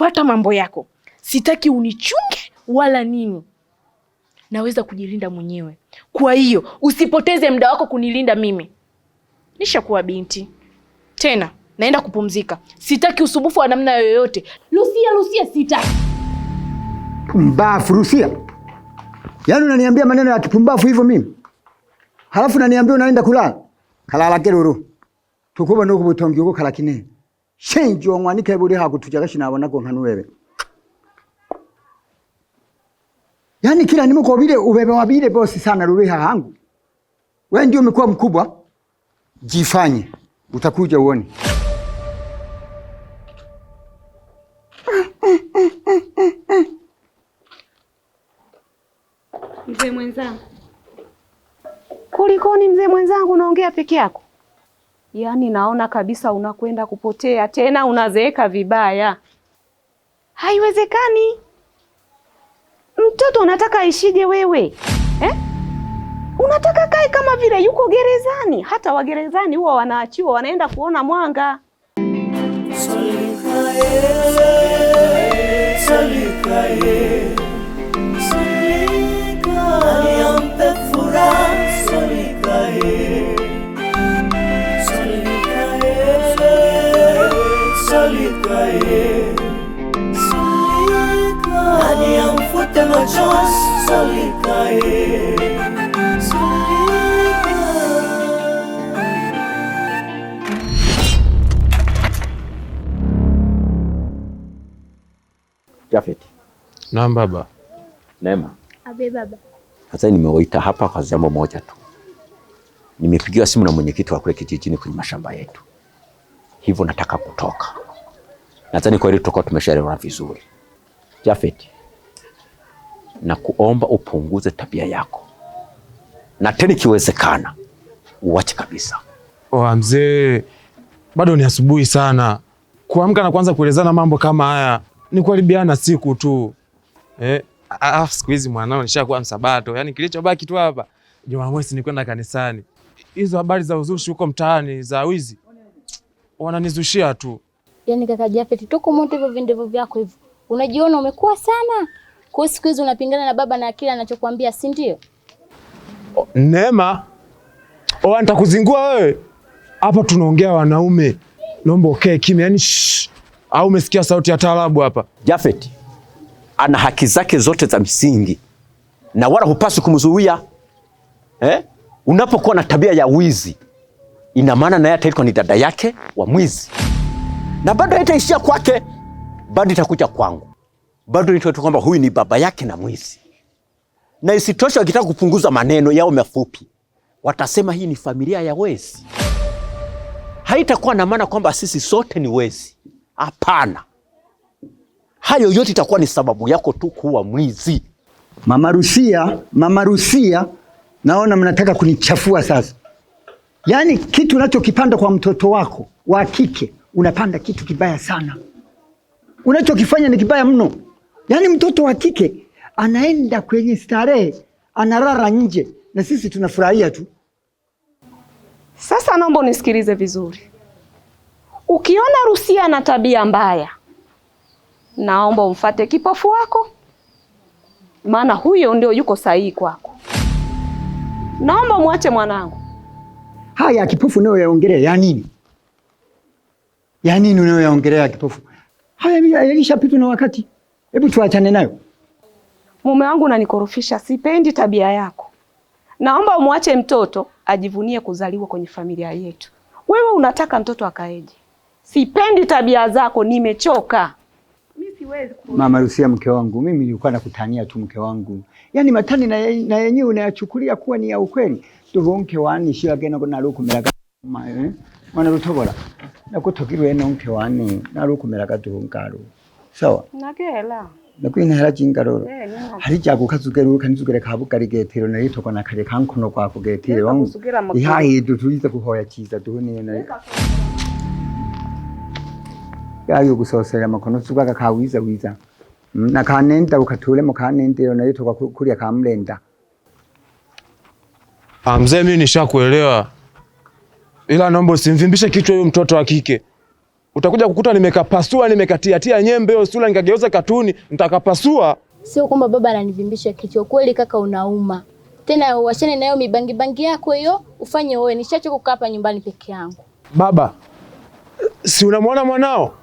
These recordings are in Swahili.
fuata mambo yako. Sitaki unichunge wala nini. Naweza kujilinda mwenyewe. Kwa hiyo usipoteze muda wako kunilinda mimi. Nishakuwa binti. Tena naenda kupumzika. Sitaki usumbufu wa namna yoyote. Lucia sitaki. Pumbafu Lucia. Yaani unaniambia maneno ya kipumbafu hivyo mimi? Halafu unaniambia unaenda kulala? Kalala keruru. Tukuba nuko butongi uko kalakine. Shenjo mwanike buri hakutujaga shinabona ko nkanu wewe. Yaani kila nimuko vile ubebe wabile bosi sana Ruliha hangu. Wewe ndio umekuwa mkubwa. Jifanye. Utakuja uone. Mzee mwenzangu. Kulikoni mzee mwenzangu unaongea peke yako? Yaani naona kabisa unakwenda kupotea tena unazeeka vibaya. Haiwezekani. Mtoto unataka aishije wewe? Unataka kae kama vile yuko gerezani. Hata wa gerezani huwa wanaachiwa wanaenda kuona mwanga. Jafet. Naam baba. Neema. Abe baba. Sasa nimewaita hapa kwa jambo moja tu. Nimepigiwa simu na mwenyekiti wa kule kijijini kwenye mashamba yetu. Hivyo nataka kutoka. Nadhani kwa hilo tutakuwa tumeshaelewana vizuri. Jafet. Na kuomba upunguze tabia yako. Na tena ikiwezekana uache kabisa. Mzee, bado ni asubuhi sana. Kuamka na kuanza kuelezana mambo kama haya ni kuharibiana siku tu. Siku hizi mwanao nishakuwa msabato. Yaani kilichobaki tu hapa Jumamosi ni kwenda kanisani. Hizo habari za uzushi huko mtaani za wizi wananizushia tu. Yaani kaka Jafet, tuko moto hivyo vindevo vyako hivyo. Unajiona umekuwa sana. Kwa siku hizi unapingana na baba na kila anachokuambia, si ndio? Neema. Nitakuzingua wewe. Hapa tunaongea wanaume. Naomba ukae kimya. Yaani au umesikia sauti ya taarabu hapa? Jafet ana haki zake zote za msingi na wala hupaswi kumzuia. Unapokuwa na tabia ya wizi, ina maana naye ataitwa ni dada yake wa mwizi. Na bado haitaishia kwake, bado itakuja kwangu. Bado nitaitwa kwamba huyu ni baba yake na mwizi. Na isitoshe wakitaka kupunguza maneno yao mafupi, watasema hii ni familia ya wezi. Haitakuwa na maana kwamba sisi sote ni wezi. Hapana. Hayo yote itakuwa ni sababu yako tu kuwa mwizi. Mama Lucia, naona mnataka kunichafua sasa. Yaani kitu unachokipanda kwa mtoto wako wa kike, unapanda kitu kibaya sana. Unachokifanya ni kibaya mno. Yaani mtoto wa kike anaenda kwenye starehe, analala nje na sisi tunafurahia tu. Sasa naomba unisikilize vizuri. Ukiona Lucia na tabia mbaya, naomba umfuate kipofu wako. Maana huyo ndio yuko sahihi kwako. Naomba muache mwanangu. Haya kipofu nayo yaongelea ya nini? Ya nini unayoyaongelea kipofu? Haya yalishapitwa na wakati. Hebu tuachane nayo. Mume wangu unanikorofisha, sipendi tabia yako. Naomba umwache mtoto ajivunie kuzaliwa kwenye familia yetu. Wewe unataka mtoto akaeje? Sipendi tabia zako, nimechoka. Mimi siwezi kurudi. Mama Lucia mke wangu, mimi nilikuwa nakutania tu mke wangu. Yaani matani na yenyewe unayachukulia kuwa ni ya ukweli. Tuvo mke wani shiragena ko narukumeraga mwana rutobora. Nakutokirwe no mke wani narukumeraga tuhungaro. Sawa? Nagela. Nakwina hera jingaroro. Hari jago kazugero kanizugere kabugari getero na yitoko na kare kankono kwa kugetero wangu. Ihaye dutuliza kuhoya chiza duhune na. Yayo gusosera makono sugaga kawiza. Na kanenda ukatule mu kanendero na yitoko kuria kamlenda. Mzee, mimi nishakuelewa. Ila naomba usimvimbishe kichwa huyo mtoto wa kike. utakuja kukuta nimekapasua, nimekatiatia nyembe hiyo sura nikageuza katuni, nitakapasua. Sio kwamba baba ananivimbisha kichwa. Kweli kaka unauma. Tena uachane na hiyo mibangi bangi yako hiyo, ufanye wewe. Nishachoka kukaa hapa nyumbani peke yangu. Baba, si unamwona mwanao?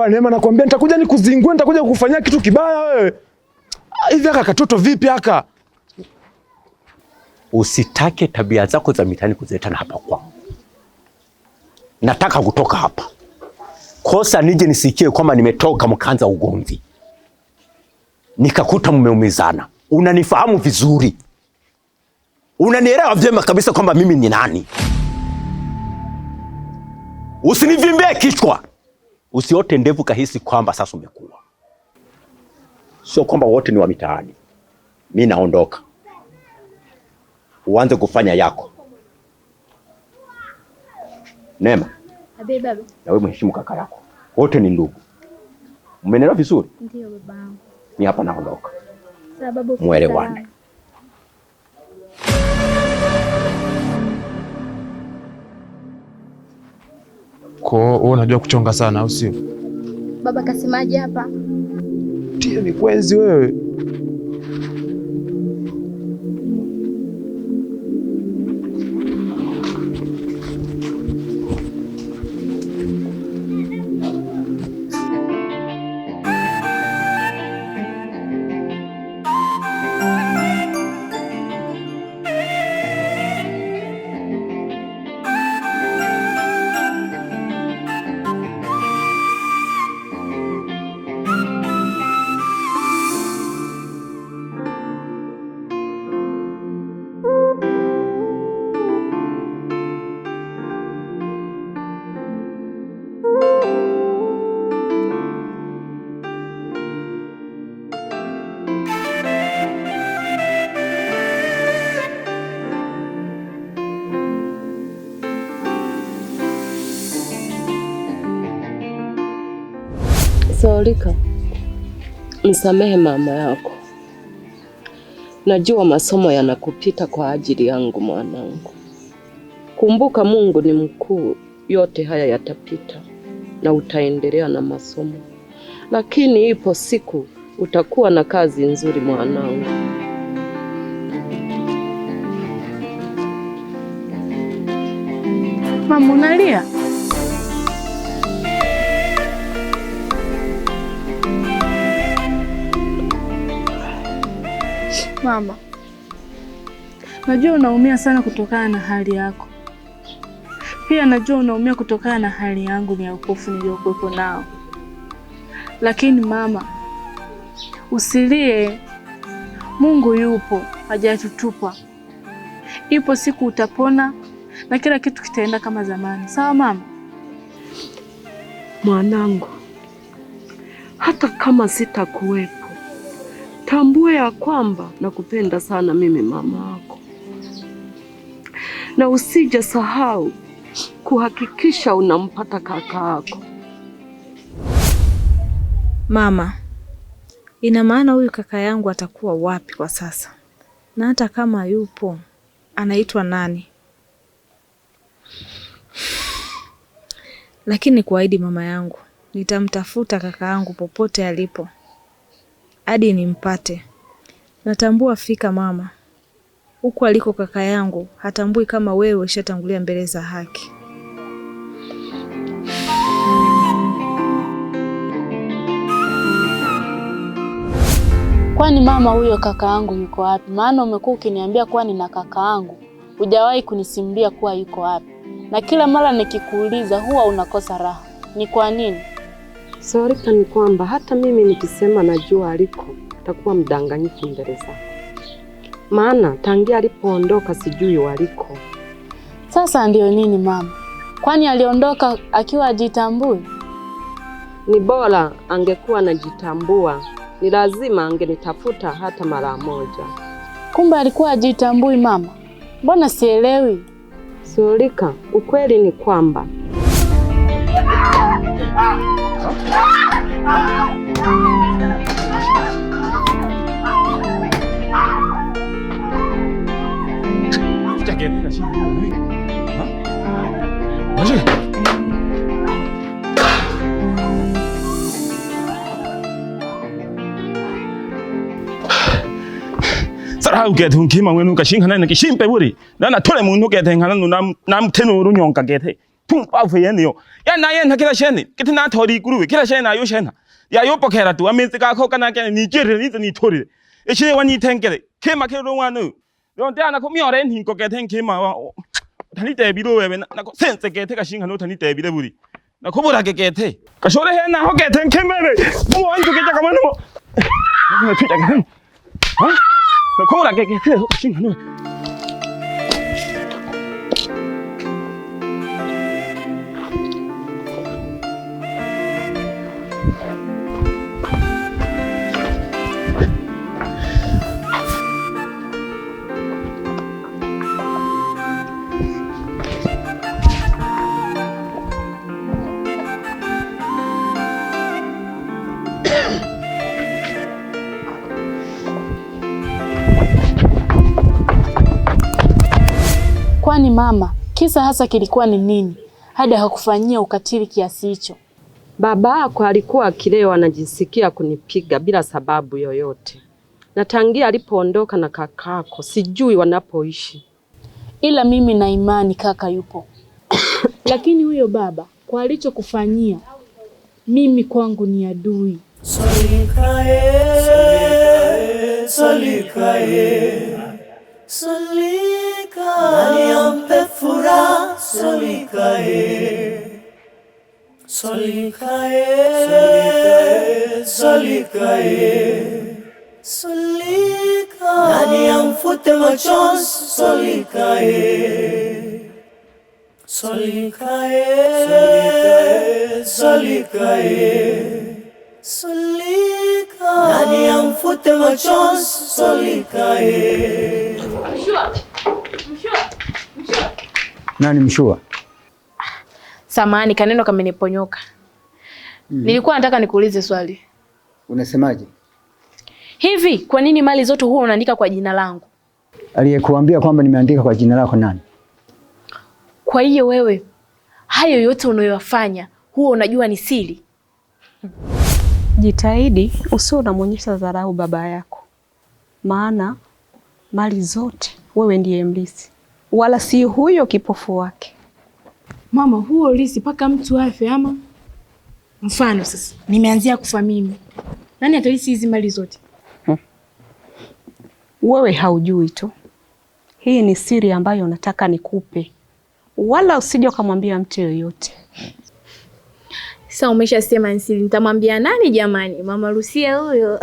Neema nakwambia nitakuja nikuzingue, nitakuja kukufanyia kitu kibaya wewe. Hivi aka katoto vipi aka? Usitake tabia zako za mitani kuzileta na hapa kwangu. Nataka kutoka hapa. Kosa nije nisikie kwamba nimetoka mkaanza ugomvi. Nikakuta mmeumizana. Unanifahamu vizuri. Unanielewa vyema kabisa kwamba mimi ni nani. Usinivimbie kichwa. Usiote ndevu kahisi kwamba sasa umekuwa. Sio kwamba wote ni wa mitaani. Mimi naondoka. Uanze kufanya yako. Neema. Abe baba. Na wewe mheshimu kaka yako. Wote ni ndugu. Mmenielewa vizuri? Ndio babangu. Ni hapa naondoka. Sababu muelewane. Wewe unajua kuchonga sana au sio? Baba kasemaje hapa? Tie mikwenzi wewe. Saulika, msamehe mama yako. Najua masomo yanakupita kwa ajili yangu mwanangu. Kumbuka Mungu ni mkuu, yote haya yatapita na utaendelea na masomo. Lakini ipo siku utakuwa na kazi nzuri mwanangu. Mama unalia? Mama, najua unaumia sana kutokana na hali yako. Pia najua unaumia kutokana na hali yangu ya upofu niliyokuwepo nao. Lakini mama, usilie. Mungu yupo, hajatutupa. Ipo siku utapona na kila kitu kitaenda kama zamani. Sawa mama? Mwanangu, hata kama sitakuwepo, tambua ya kwamba nakupenda sana mimi mama yako. Na usije sahau kuhakikisha unampata kaka yako. Mama, ina maana huyu kaka yangu atakuwa wapi kwa sasa? Na hata kama yupo, anaitwa nani? Lakini kuahidi mama yangu, nitamtafuta kaka yangu popote alipo hadi nimpate. Natambua fika mama, huku aliko kaka yangu hatambui kama wewe ushatangulia mbele za haki. Kwani mama, huyo kaka yangu yuko wapi? Maana umekuwa ukiniambia kuwa nina kaka yangu, hujawahi kunisimulia kuwa yuko wapi. Na kila mara nikikuuliza huwa unakosa raha. Ni kwa nini? Saulika, ni kwamba hata mimi nikisema najua aliko, takuwa mdanganyifu mbele zako. Maana tangia alipoondoka sijui waliko. Sasa ndio nini mama? Kwani aliondoka akiwa ajitambui? Ni bora angekuwa anajitambua. Ni lazima angenitafuta hata mara moja. Kumbe alikuwa ajitambui mama? Mbona sielewi? Saulika, ukweli ni kwamba ke thun khima ngenu ka shin khana na ki shin pe buri na thole mu nu ke theng khana nu nam thenu ru nyong ka ke the thung pau fe yan yo ya na yan hakira shen ni kitna thori kuru kira shen na yo shen na ya yo pokhera tu amin ka kho kana ke ni je ni ni thori e she wani theng ke khima ke ro wa nu don ta na ko myo re ni ko ke theng khima wa thani te bi do we na ko sen se ke the ka shin khano thani te bi de buri na ko bura ke the ka shore he na ho ke theng khima re mo an ju ke ja ka ma no na thu ja ke ha na ko bura ke the shin khano Kwani mama, kisa hasa kilikuwa ni nini hadi hakufanyia ukatili kiasi hicho? Babako alikuwa akilewa anajisikia kunipiga bila sababu yoyote. Na tangia alipoondoka na kakako, sijui wanapoishi. Ila mimi na imani kaka yupo. Lakini huyo baba, kwa alichokufanyia, mimi kwangu ni adui. Solikae, solikae, solika, nani ampe furaha, solikae, solikae, solikae, solika, nani amfute machozi, solikae, solikae, solikae, solika, nani amfute machozi, solikae. Mshua. Nani Mshua? Samahani, kaneno kameniponyoka. Nilikuwa nataka nikuulize swali. Unasemaje? Hivi kwa nini mali zote huwa unaandika kwa jina langu? Aliyekuambia kwamba nimeandika kwa jina lako nani? Kwa hiyo wewe hayo yote unayoyafanya huwa unajua ni siri? Jitahidi usiwe unamwonyesha dharau baba yako. Maana mali zote wewe ndiye mlisi, wala si huyo kipofu wake. Mama, huo ulisi paka mtu afe ama? Mfano sasa, nimeanzia kufa mimi. Nani atalisi hizi mali zote? Wewe haujui tu. Hii ni siri ambayo nataka nikupe. Wala usije ukamwambia mtu yoyote. Sasa umeshasema ni siri, nitamwambia nani jamani? Mama Lucia huyo.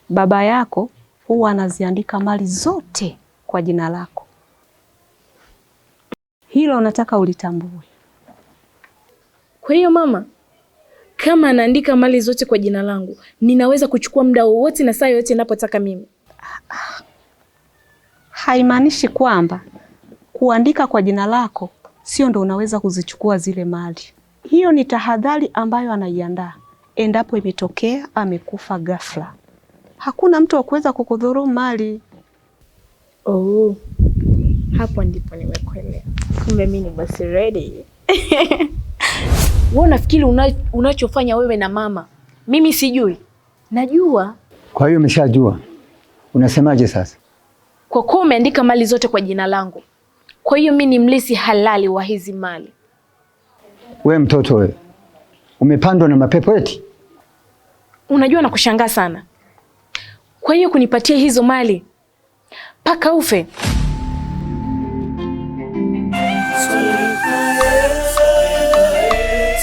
Baba yako huwa anaziandika mali zote kwa jina lako. Hilo nataka ulitambue. Kwa hiyo mama, kama anaandika mali zote kwa jina langu, ninaweza kuchukua muda wowote na saa yoyote ninapotaka mimi? Haimaanishi kwamba kuandika kwa jina lako sio ndo unaweza kuzichukua zile mali. Hiyo ni tahadhari ambayo anaiandaa endapo imetokea amekufa ghafla. Hakuna mtu wa kuweza kukudhuru mali. Oh, hapo ndipo nimekuelewa. Kumbe mimi ni boss ready. Wewe unafikiri unachofanya wewe na mama mimi sijui? Najua. Kwa hiyo umeshajua. Unasemaje sasa? Kwa kuwa umeandika mali zote kwa jina langu, kwa hiyo mimi ni mlisi halali wa hizi mali. We mtoto we, umepandwa na mapepo eti? Unajua nakushangaa sana. Kwa hiyo kunipatia hizo mali paka ufe?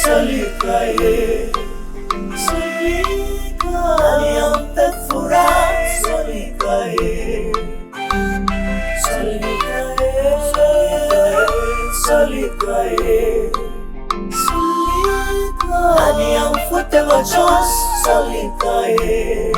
Solikae, solika, nani ampe furaha, solikae, solikae, solikae, solika, nani amfute machozi, solikae.